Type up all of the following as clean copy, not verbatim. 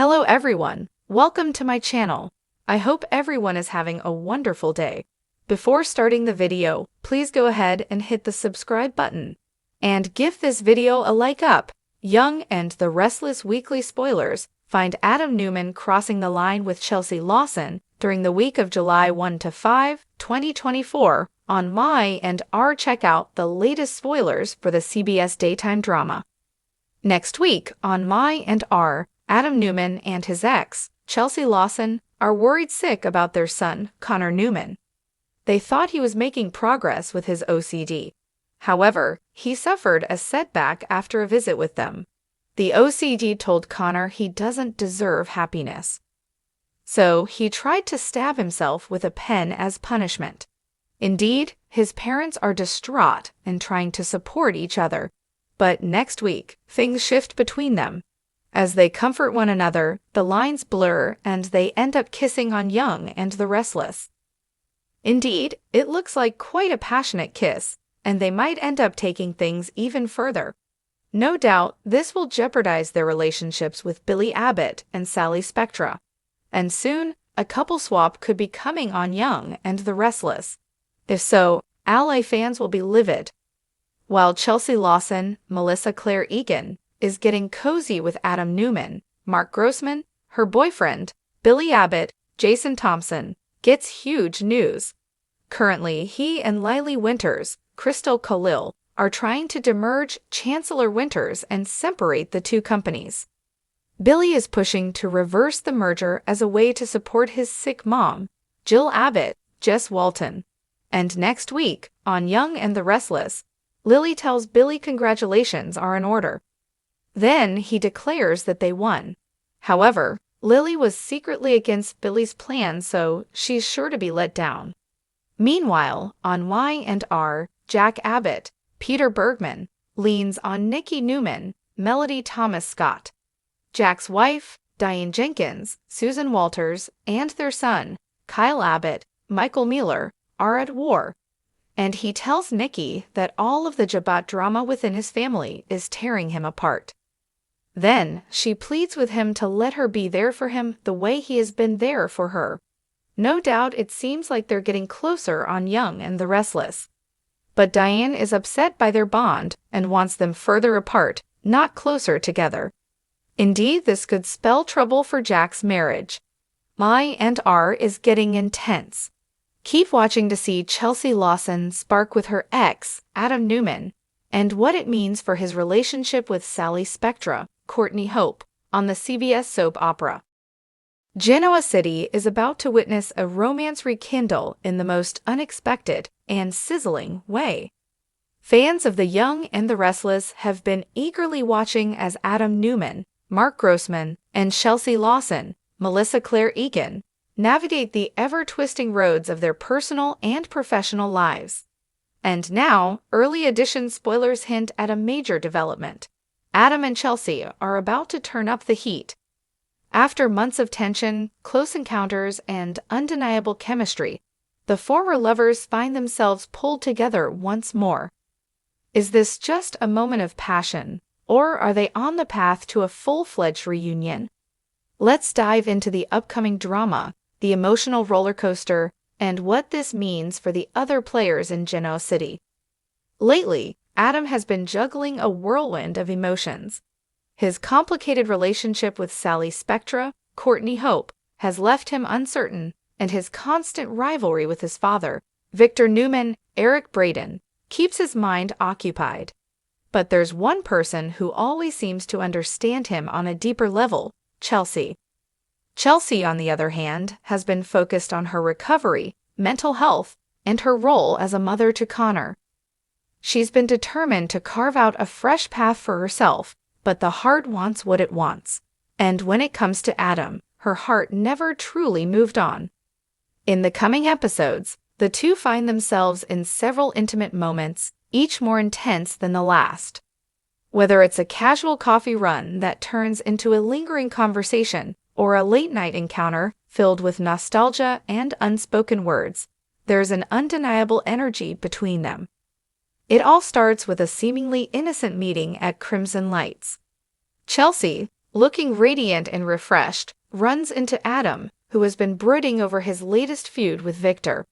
Hello everyone, welcome to my channel. I hope everyone is having a wonderful day. Before starting the video, please go ahead and hit the subscribe button. And give this video a like up. Young and the Restless weekly spoilers find Adam Newman crossing the line with Chelsea Lawson during the week of July 1 to 5, 2024 on Y&R. Check out the latest spoilers for the CBS daytime drama. Next week on Y&R, Adam Newman and his ex, Chelsea Lawson, are worried sick about their son, Connor Newman. They thought he was making progress with his OCD. However, he suffered a setback after a visit with them. The OCD told Connor he doesn't deserve happiness. So he tried to stab himself with a pen as punishment. Indeed, his parents are distraught and trying to support each other. But next week, things shift between them. As they comfort one another, the lines blur and they end up kissing on Young and the Restless. Indeed, it looks like quite a passionate kiss, and they might end up taking things even further. No doubt, this will jeopardize their relationships with Billy Abbott and Sally Spectra. And soon, a couple swap could be coming on Young and the Restless. If so, LA fans will be livid. While Chelsea Lawson, Melissa Claire Egan, is getting cozy with Adam Newman, Mark Grossman, her boyfriend, Billy Abbott, Jason Thompson, gets huge news. Currently, he and Lily Winters, Crystal Khalil, are trying to demerge Chancellor Winters and separate the two companies. Billy is pushing to reverse the merger as a way to support his sick mom, Jill Abbott, Jess Walton. And next week, on Young and the Restless, Lily tells Billy congratulations are in order. Then he declares that they won. However, Lily was secretly against Billy's plan, so she's sure to be let down. Meanwhile, on Y&R, Jack Abbott, Peter Bergman, leans on Nikki Newman, Melody Thomas Scott. Jack's wife, Diane Jenkins, Susan Walters, and their son, Kyle Abbott, Michael Mueller, are at war. And he tells Nikki that all of the Jabat drama within his family is tearing him apart. Then she pleads with him to let her be there for him the way he has been there for her. No doubt it seems like they're getting closer on Young and the Restless. But Diane is upset by their bond and wants them further apart, not closer together. Indeed, this could spell trouble for Jack's marriage. Y&R is getting intense. Keep watching to see Chelsea Lawson spark with her ex, Adam Newman, and what it means for his relationship with Sally Spectra, Courtney Hope, on the CBS soap opera. Genoa City is about to witness a romance rekindle in the most unexpected and sizzling way. Fans of The Young and the Restless have been eagerly watching as Adam Newman, Mark Grossman, and Chelsea Lawson, Melissa Claire Egan, navigate the ever-twisting roads of their personal and professional lives. And now, early edition spoilers hint at a major development. Adam and Chelsea are about to turn up the heat. After months of tension, close encounters, and undeniable chemistry, the former lovers find themselves pulled together once more. Is this just a moment of passion, or are they on the path to a full-fledged reunion? Let's dive into the upcoming drama, the emotional roller coaster, and what this means for the other players in Genoa City. Lately, Adam has been juggling a whirlwind of emotions. His complicated relationship with Sally Spectra, Courtney Hope, has left him uncertain, and his constant rivalry with his father, Victor Newman, Eric Braden, keeps his mind occupied. But there's one person who always seems to understand him on a deeper level, Chelsea. Chelsea, on the other hand, has been focused on her recovery, mental health, and her role as a mother to Connor. She's been determined to carve out a fresh path for herself, but the heart wants what it wants. And when it comes to Adam, her heart never truly moved on. In the coming episodes, the two find themselves in several intimate moments, each more intense than the last. Whether it's a casual coffee run that turns into a lingering conversation, or a late-night encounter filled with nostalgia and unspoken words, there's an undeniable energy between them. It all starts with a seemingly innocent meeting at Crimson Lights. Chelsea, looking radiant and refreshed, runs into Adam, who has been brooding over his latest feud with Victor.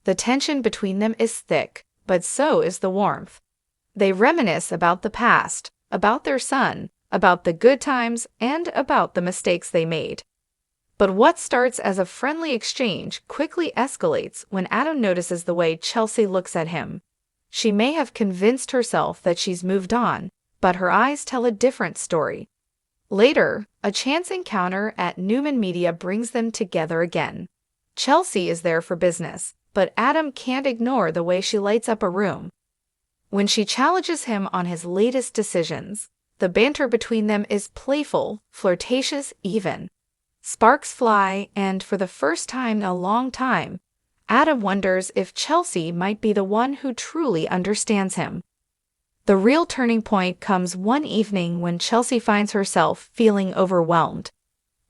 The tension between them is thick, but so is the warmth. They reminisce about the past, about their son, about the good times, and about the mistakes they made. But what starts as a friendly exchange quickly escalates when Adam notices the way Chelsea looks at him. She may have convinced herself that she's moved on, but her eyes tell a different story. Later, a chance encounter at Newman Media brings them together again. Chelsea is there for business, but Adam can't ignore the way she lights up a room. When she challenges him on his latest decisions, the banter between them is playful, flirtatious even. Sparks fly, and for the first time in a long time, Adam wonders if Chelsea might be the one who truly understands him. The real turning point comes one evening when Chelsea finds herself feeling overwhelmed.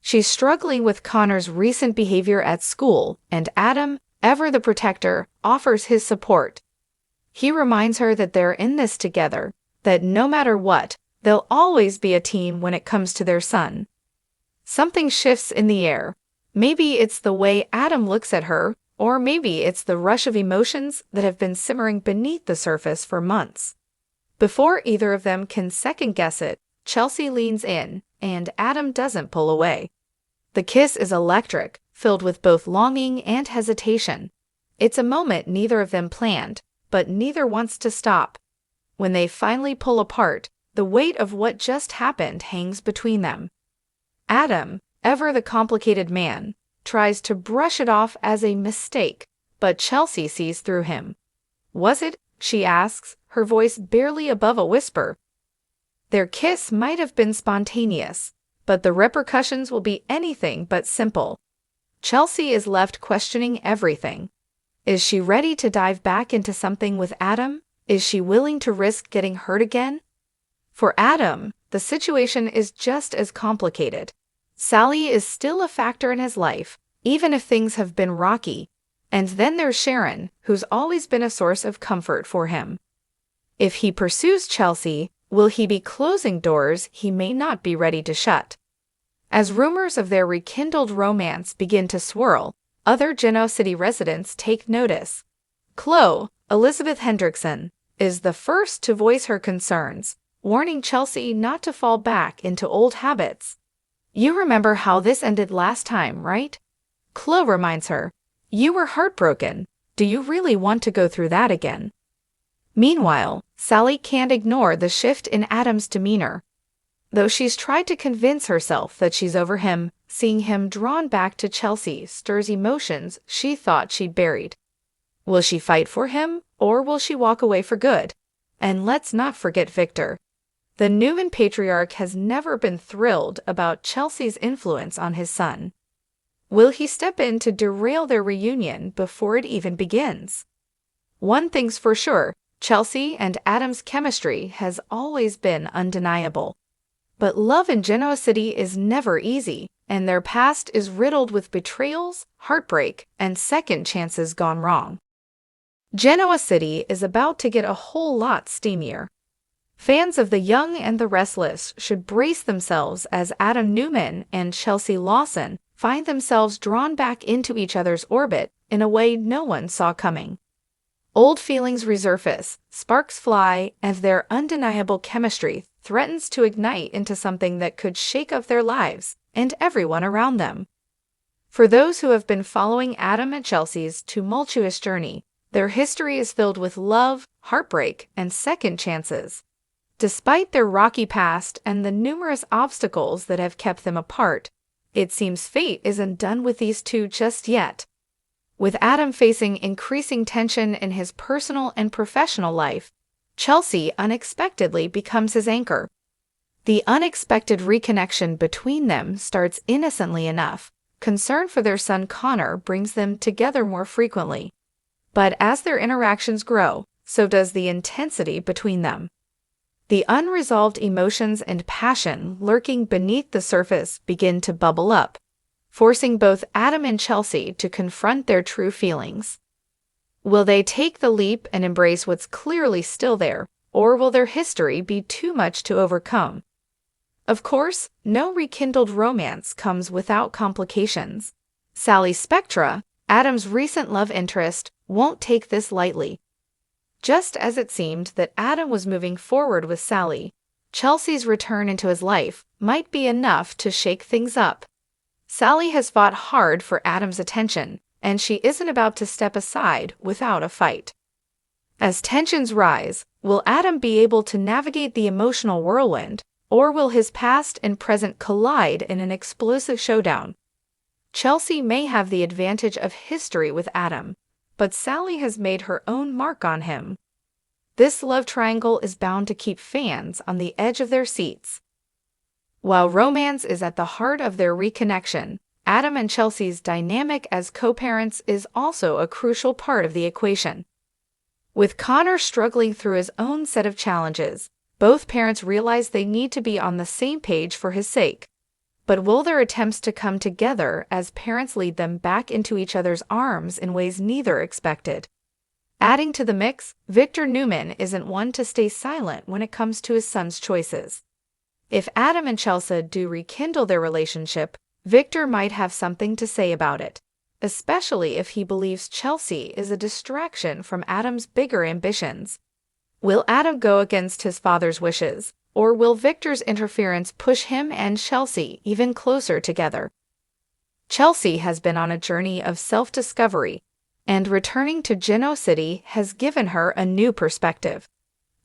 She's struggling with Connor's recent behavior at school, and Adam, ever the protector, offers his support. He reminds her that they're in this together, that no matter what, they'll always be a team when it comes to their son. Something shifts in the air. Maybe it's the way Adam looks at her, or maybe it's the rush of emotions that have been simmering beneath the surface for months. Before either of them can second-guess it, Chelsea leans in, and Adam doesn't pull away. The kiss is electric, filled with both longing and hesitation. It's a moment neither of them planned, but neither wants to stop. When they finally pull apart, the weight of what just happened hangs between them. Adam, ever the complicated man, tries to brush it off as a mistake, but Chelsea sees through him. "Was it?" she asks, her voice barely above a whisper. Their kiss might have been spontaneous, but the repercussions will be anything but simple. Chelsea is left questioning everything. Is she ready to dive back into something with Adam? Is she willing to risk getting hurt again? For Adam, the situation is just as complicated. Sally is still a factor in his life, even if things have been rocky. And then there's Sharon, who's always been a source of comfort for him. If he pursues Chelsea, will he be closing doors he may not be ready to shut? As rumors of their rekindled romance begin to swirl, other Genoa City residents take notice. Chloe, Elizabeth Hendrickson, is the first to voice her concerns, warning Chelsea not to fall back into old habits. "You remember how this ended last time, right?" Chloe reminds her. "You were heartbroken. Do you really want to go through that again?" Meanwhile, Sally can't ignore the shift in Adam's demeanor. Though she's tried to convince herself that she's over him, seeing him drawn back to Chelsea stirs emotions she thought she'd buried. Will she fight for him, or will she walk away for good? And let's not forget Victor. The Newman patriarch has never been thrilled about Chelsea's influence on his son. Will he step in to derail their reunion before it even begins? One thing's for sure, Chelsea and Adam's chemistry has always been undeniable. But love in Genoa City is never easy, and their past is riddled with betrayals, heartbreak, and second chances gone wrong. Genoa City is about to get a whole lot steamier. Fans of The Young and the Restless should brace themselves as Adam Newman and Chelsea Lawson find themselves drawn back into each other's orbit in a way no one saw coming. Old feelings resurface, sparks fly, and their undeniable chemistry threatens to ignite into something that could shake up their lives and everyone around them. For those who have been following Adam and Chelsea's tumultuous journey, their history is filled with love, heartbreak, and second chances. Despite their rocky past and the numerous obstacles that have kept them apart, it seems fate isn't done with these two just yet. With Adam facing increasing tension in his personal and professional life, Chelsea unexpectedly becomes his anchor. The unexpected reconnection between them starts innocently enough. Concern for their son Connor brings them together more frequently. But as their interactions grow, so does the intensity between them. The unresolved emotions and passion lurking beneath the surface begin to bubble up, forcing both Adam and Chelsea to confront their true feelings. Will they take the leap and embrace what's clearly still there, or will their history be too much to overcome? Of course, no rekindled romance comes without complications. Sally Spectra, Adam's recent love interest, won't take this lightly. Just as it seemed that Adam was moving forward with Sally, Chelsea's return into his life might be enough to shake things up. Sally has fought hard for Adam's attention, and she isn't about to step aside without a fight. As tensions rise, will Adam be able to navigate the emotional whirlwind, or will his past and present collide in an explosive showdown? Chelsea may have the advantage of history with Adam, but Sally has made her own mark on him. This love triangle is bound to keep fans on the edge of their seats. While romance is at the heart of their reconnection, Adam and Chelsea's dynamic as co-parents is also a crucial part of the equation. With Connor struggling through his own set of challenges, both parents realize they need to be on the same page for his sake. But will their attempts to come together as parents lead them back into each other's arms in ways neither expected? Adding to the mix, Victor Newman isn't one to stay silent when it comes to his son's choices. If Adam and Chelsea do rekindle their relationship, Victor might have something to say about it, especially if he believes Chelsea is a distraction from Adam's bigger ambitions. Will Adam go against his father's wishes, or will Victor's interference push him and Chelsea even closer together? Chelsea has been on a journey of self-discovery, and returning to Genoa City has given her a new perspective.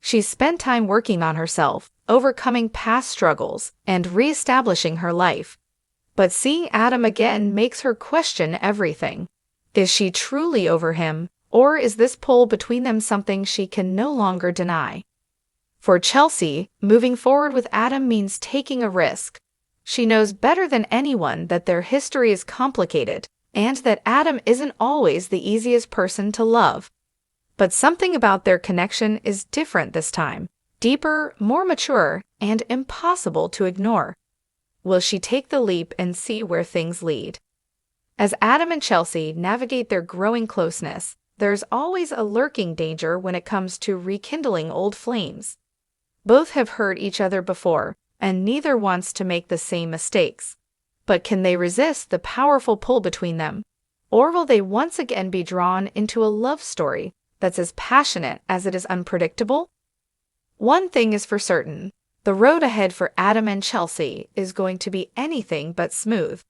She's spent time working on herself, overcoming past struggles, and re-establishing her life. But seeing Adam again makes her question everything. Is she truly over him, or is this pull between them something she can no longer deny? For Chelsea, moving forward with Adam means taking a risk. She knows better than anyone that their history is complicated, and that Adam isn't always the easiest person to love. But something about their connection is different this time, deeper, more mature, and impossible to ignore. Will she take the leap and see where things lead? As Adam and Chelsea navigate their growing closeness, there's always a lurking danger when it comes to rekindling old flames. Both have hurt each other before, and neither wants to make the same mistakes. But can they resist the powerful pull between them? Or will they once again be drawn into a love story that's as passionate as it is unpredictable? One thing is for certain, the road ahead for Adam and Chelsea is going to be anything but smooth.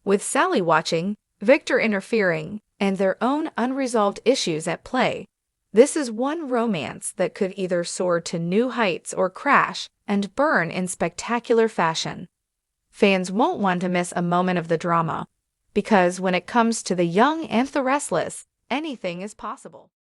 With Sally watching, Victor interfering, and their own unresolved issues at play, this is one romance that could either soar to new heights or crash and burn in spectacular fashion. Fans won't want to miss a moment of the drama, because when it comes to the young and the restless, anything is possible.